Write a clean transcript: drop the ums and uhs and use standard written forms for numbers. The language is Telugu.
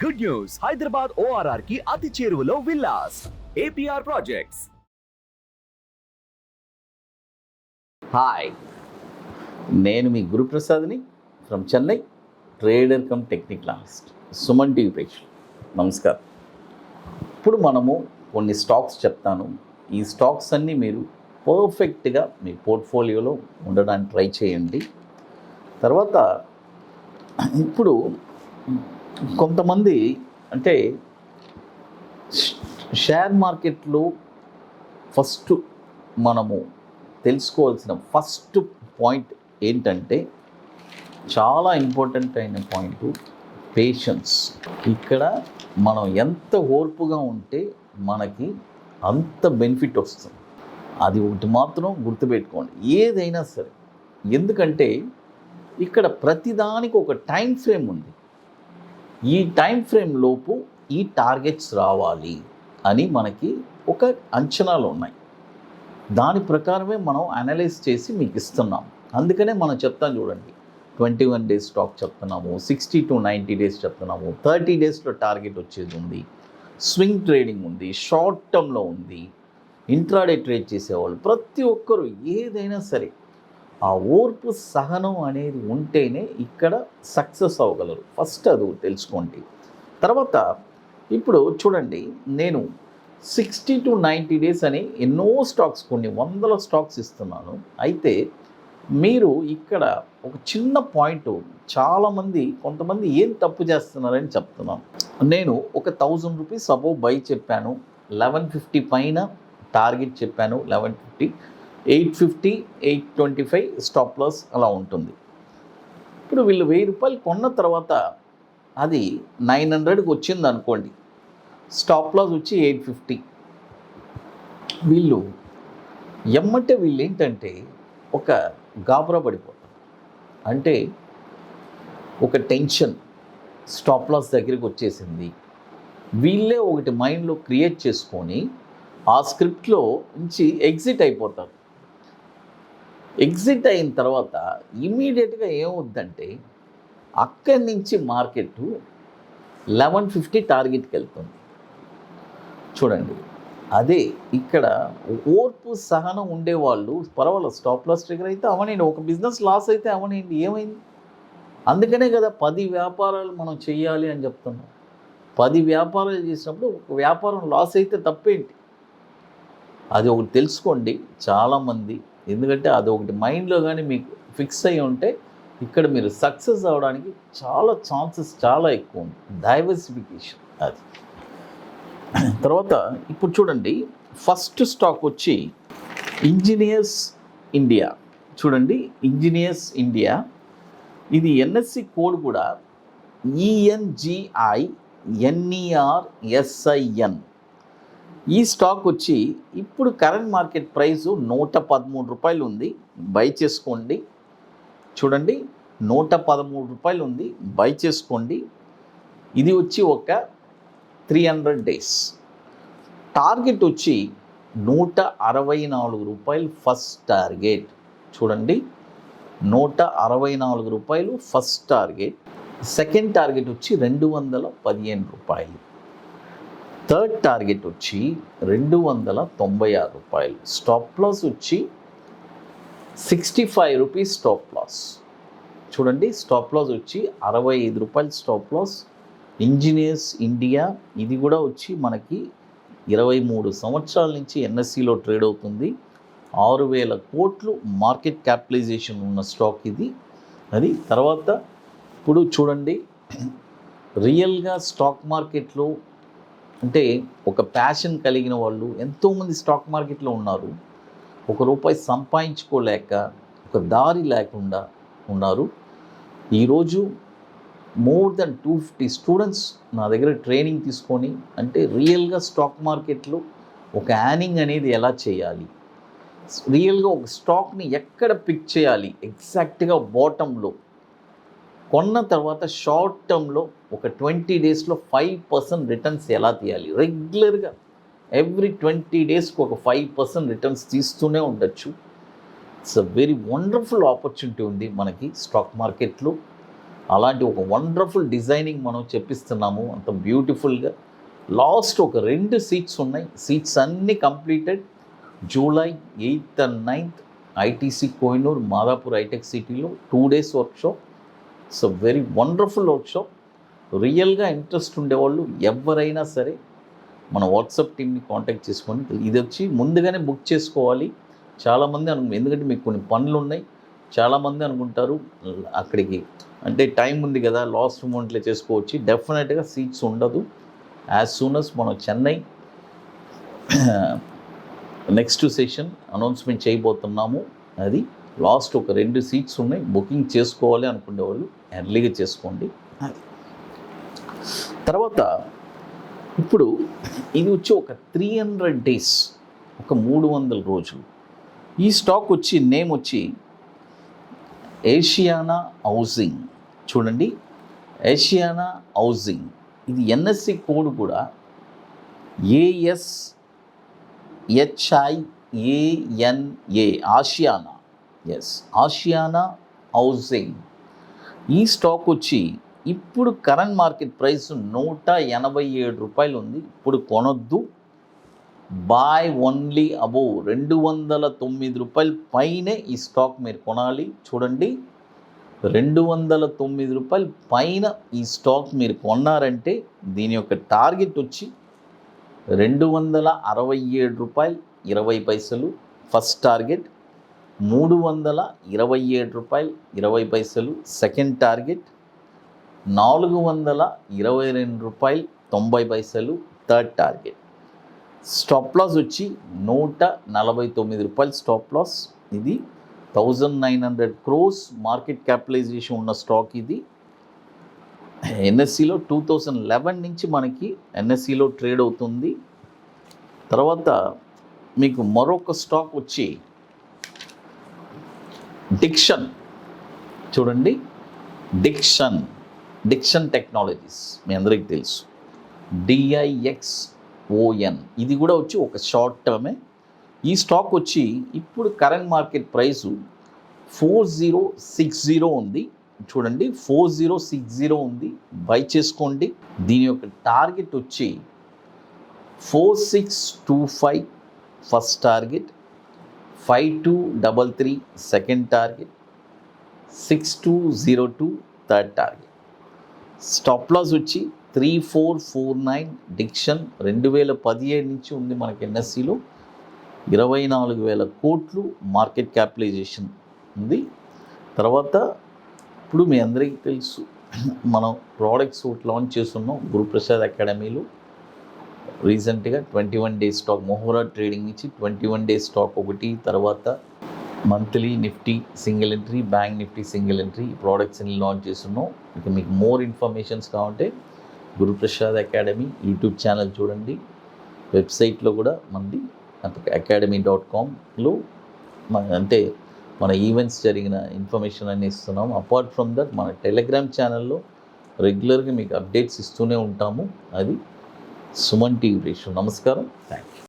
గుడ్ న్యూస్, హైదరాబాద్ ORR కి అతి చేరువలో విల్లాస్ APR ప్రాజెక్ట్స్. హాయ్, నేను మీ గురుప్రసాద్ని from Chennai, trader come technical analyst. Suman TV ప్రేక్షకులు నమస్కారం. ఇప్పుడు మనము కొన్ని స్టాక్స్ చెప్తాను. ఈ స్టాక్స్ అన్నీ మీరు పర్ఫెక్ట్గా మీ పోర్ట్ఫోలియోలో ఉండడానికి ట్రై చేయండి. తర్వాత ఇప్పుడు కొంతమంది అంటే షేర్ మార్కెట్లో ఫస్ట్ మనము తెలుసుకోవాల్సిన ఫస్ట్ పాయింట్ ఏంటంటే, చాలా ఇంపార్టెంట్ అయిన పాయింట్ పేషెన్స్. ఇక్కడ మనం ఎంత ఓర్పుగా ఉంటే మనకి అంత బెనిఫిట్ వస్తుంది. అది ఒకటి మాత్రం గుర్తుపెట్టుకోండి, ఏదైనా సరే. ఎందుకంటే ఇక్కడ ప్రతిదానికి ఒక టైం ఫ్రేమ్ ఉంది. ఈ టైం ఫ్రేమ్ లోపు ఈ టార్గెట్స్ రావాలి అని మనకి ఒక అంచనాలు ఉన్నాయి. దాని ప్రకారమే మనం అనలైజ్ చేసి మీకు ఇస్తున్నాం. అందుకనే మనం చెప్తాం చూడండి, 21 days స్టాక్ చెప్తున్నాము, 60 to 90 days చెప్తున్నాము, 30 daysలో టార్గెట్ వచ్చేది ఉంది, స్వింగ్ ట్రేడింగ్ ఉంది, షార్ట్ టర్మ్లో ఉంది, ఇంట్రాడే ట్రేడ్ చేసేవాళ్ళు ప్రతి ఒక్కరు ఏదైనా సరే ఆ ఓర్పు సహనం అనేది ఉంటేనే ఇక్కడ సక్సెస్ అవ్వగలరు. ఫస్ట్ అది తెలుసుకోండి. తర్వాత ఇప్పుడు చూడండి, నేను 60 to 90 days అని ఎన్నో స్టాక్స్, కొన్ని వందల స్టాక్స్ ఇస్తున్నాను. అయితే మీరు ఇక్కడ ఒక చిన్న పాయింట్, చాలామంది కొంతమంది ఏం తప్పు చేస్తున్నారని చెప్తున్నాను. నేను ఒక 1000 రూపీస్ అబోవ్ బై చెప్పాను, 1150 పైన టార్గెట్ చెప్పాను, 1150, 850, 825 స్టాప్ లాస్ అలా ఉంటుంది. ఇప్పుడు వీళ్ళు 1000 రూపాయలు కొన్న తర్వాత అది 900కి వచ్చింది అనుకోండి, స్టాప్ లాస్ వచ్చి 850. వీళ్ళు ఏంటంటే ఒక గాబరా పడిపోతారు. అంటే ఒక టెన్షన్, స్టాప్ లాస్ దగ్గరికి వచ్చేసింది. వీళ్ళే ఒకటి మైండ్లో క్రియేట్ చేసుకొని ఆ స్క్రిప్ట్లో నుంచి ఎగ్జిట్ అయిపోతారు. ఎగ్జిట్ అయిన తర్వాత ఇమీడియట్గా ఏమవుద్దంటే అక్కడి నుంచి మార్కెట్ 1150 టార్గెట్కి వెళ్తుంది. చూడండి, అదే ఇక్కడ ఓర్పు సహనం ఉండేవాళ్ళు పర్వాలేదు, స్టాప్ లాస్ ట్రిగర్ అయితే అవనండి, ఒక బిజినెస్ లాస్ అయితే అవనండి, ఏమైంది? అందుకనే కదా 10 వ్యాపారాలు మనం చెయ్యాలి అని చెప్తున్నాం. 10 వ్యాపారాలు చేసినప్పుడు ఒక వ్యాపారం లాస్ అయితే తప్పేంటి? అది ఒకటి తెలుసుకోండి చాలామంది. ఎందుకంటే అది ఒకటి మైండ్లో కానీ మీకు ఫిక్స్ అయ్యి ఉంటే ఇక్కడ మీరు సక్సెస్ అవ్వడానికి చాలా ఛాన్సెస్ చాలా ఎక్కువ ఉంది. డైవర్సిఫికేషన్ అది. తర్వాత ఇప్పుడు చూడండి, ఫస్ట్ స్టాక్ వచ్చి ఇంజనీర్స్ ఇండియా. చూడండి, ఇంజనీర్స్ ఇండియా, ఇది NSE కోడ్ కూడా ENGINERSIN. ఈ స్టాక్ వచ్చి ఇప్పుడు కరెంట్ మార్కెట్ ప్రైసు 113 రూపాయలు ఉంది, బై చేసుకోండి. చూడండి, 113 రూపాయలు ఉంది, బై చేసుకోండి. ఇది వచ్చి ఒక 300 days. టార్గెట్ వచ్చి 164 రూపాయలు ఫస్ట్ టార్గెట్. చూడండి, 164 రూపాయలు ఫస్ట్ టార్గెట్. సెకండ్ టార్గెట్ వచ్చి 215 రూపాయలు. థర్డ్ టార్గెట్ వచ్చి 296 రూపాయలు. స్టాప్ లాస్ వచ్చి 65 రూపీస్ స్టాప్ లాస్. చూడండి, స్టాప్ లాస్ వచ్చి 65 రూపాయలు స్టాప్ లాస్. ఇంజనీర్స్ ఇండియా, ఇది కూడా వచ్చి మనకి 23 సంవత్సరాల నుంచి NSEలో ట్రేడ్ అవుతుంది. 6000 కోట్లు మార్కెట్ క్యాపిటలైజేషన్ ఉన్న స్టాక్ ఇది. అది తర్వాత ఇప్పుడు చూడండి, రియల్గా స్టాక్ మార్కెట్లో అంటే ఒక ప్యాషన్ కలిగిన వాళ్ళు ఎంతోమంది స్టాక్ మార్కెట్లో ఉన్నారు. ₹1 సంపాదించుకోలేక ఒక దారి లేకుండా ఉన్నారు. ఈరోజు మోర్ దెన్ 250 స్టూడెంట్స్ నా దగ్గర ట్రైనింగ్ తీసుకొని, అంటే రియల్గా స్టాక్ మార్కెట్లో ఒక యార్నింగ్ అనేది ఎలా చేయాలి, రియల్గా ఒక స్టాక్ని ఎక్కడ పిక్ చేయాలి, ఎగ్జాక్ట్గా బాటంలో కొన్న తర్వాత షార్ట్ టర్మ్లో ఒక 20 daysలో 5% రిటర్న్స్ ఎలా తీయాలి, రెగ్యులర్గా ఎవ్రీ 20 daysకి ఒక 5% రిటర్న్స్ తీస్తూనే ఉండొచ్చు. It's a very wonderful opportunity ఉంది మనకి స్టాక్ మార్కెట్లో. అలాంటి ఒక వండర్ఫుల్ డిజైనింగ్ మనం చెప్పిస్తున్నాము, అంత బ్యూటిఫుల్గా. లాస్ట్ ఒక 2 సీట్స్ ఉన్నాయి. సీట్స్ అన్నీ completed. July 8th and 9th ITC Kohinoor Madhapur హైటెక్ సిటీలో 2 days workshop. So very wonderful workshop. రియల్గా ఇంట్రెస్ట్ ఉండేవాళ్ళు ఎవరైనా సరే మన వాట్సాప్ టీమ్ని కాంటాక్ట్ చేసుకొని, ఇది వచ్చి ముందుగానే బుక్ చేసుకోవాలి. చాలామంది ఎందుకంటే మీకు కొన్ని పనులు ఉన్నాయి. చాలామంది అనుకుంటారు అక్కడికి అంటే టైం ఉంది కదా, లాస్ట్ మూమెంట్లో చేసుకోవచ్చు. డెఫినెట్గా సీట్స్ ఉండదు. యాజ్ సూన్ అస్ మనం చెన్నై నెక్స్ట్ సెషన్ అనౌన్స్మెంట్ చేయబోతున్నాము. అది లాస్ట్ ఒక 2 సీట్స్ ఉన్నాయి. బుకింగ్ చేసుకోవాలి అనుకునే వాళ్ళు ఎర్లీగా చేసుకోండి. తర్వాత ఇప్పుడు ఇది వచ్చి ఒక 300 days, ఒక 300 రోజులు. ఈ స్టాక్ వచ్చి నేమ్ వచ్చి ఏషియానా హౌసింగ్. చూడండి, ఏషియానా హౌసింగ్. ఇది ఎన్ఎస్సి కోడ్ కూడా ASHIANA, Ashiana. Yes, Ashiana housing. ఈ స్టాక్ వచ్చి ఇప్పుడు కరెంట్ మార్కెట్ ప్రైస్ 187 రూపాయలు ఉంది. ఇప్పుడు కొనొద్దు. బాయ్ ఓన్లీ అబోవ్ 209 రూపాయల పైనే ఈ స్టాక్ మీరు కొనాలి. చూడండి, 209 రూపాయల పైన ఈ స్టాక్ మీరు కొన్నారంటే దీని యొక్క టార్గెట్ వచ్చి 267 రూపాయలు 20 పైసలు ఫస్ట్ టార్గెట్, 327 రూపాయలు 20 పైసలు సెకండ్ టార్గెట్, 422 రూపాయలు 90 పైసలు థర్డ్ టార్గెట్. స్టాప్ లాస్ వచ్చి 149 రూపాయలు స్టాప్ లాస్. ఇది 1900 crores మార్కెట్ క్యాపిటలైజేషన్ ఉన్న స్టాక్. ఇది ఎన్ఎస్సిలో 2011 నుంచి మనకి ఎన్ఎస్సిలో ట్రేడ్ అవుతుంది. తర్వాత మీకు మరొక స్టాక్ వచ్చి డిక్షన్. చూడండి, డిక్షన్ టెక్నాలజీస్ మీ అందరికీ తెలుసు, DIXON. ఇది కూడా వచ్చి ఒక షార్ట్ టర్మే. ఈ స్టాక్ వచ్చి ఇప్పుడు కరెంట్ మార్కెట్ ప్రైసు 4060 ఉంది. చూడండి, 4060 ఉంది. బై చేసుకోండి. దీని యొక్క టార్గెట్ వచ్చి 4625 first target, 5233 second target, 6202 third target. Stop loss వచ్చి 3449. డిక్షన్ 2017 నుంచి ఉంది మనకి ఎన్ఎస్సిలో. 24,000 కోట్లు మార్కెట్ క్యాపిటలైజేషన్ ఉంది. తర్వాత ఇప్పుడు మీ అందరికీ తెలుసు మనం ప్రోడక్ట్స్ లాంచ్ చేస్తున్నాం గురుప్రసాద్ అకాడమీలో. రీసెంట్గా 21 days స్టాక్ మొహోరా ట్రేడింగ్ నుంచి 21 days స్టాక్ ఒకటి, తర్వాత monthly Nifty single entry, bank Nifty single entry products అన్ని లాంచ్ చేస్తున్నాం. ఇక మీకు మోర్ ఇన్ఫర్మేషన్స్ కావాలంటే గురుప్రసాద్ అకాడమీ యూట్యూబ్ ఛానల్ చూడండి. వెబ్సైట్లో కూడా మనది academy.comలో అంటే మన ఈవెంట్స్ జరిగిన ఇన్ఫర్మేషన్ అన్ని ఇస్తున్నాం. అపార్ట్ ఫ్రమ్ దట్ మన టెలిగ్రామ్ ఛానల్లో రెగ్యులర్గా మీకు అప్డేట్స్ ఇస్తూనే ఉంటాము. అది సుమన్ టీవీ రేషో. నమస్కారం, థ్యాంక్ యూ.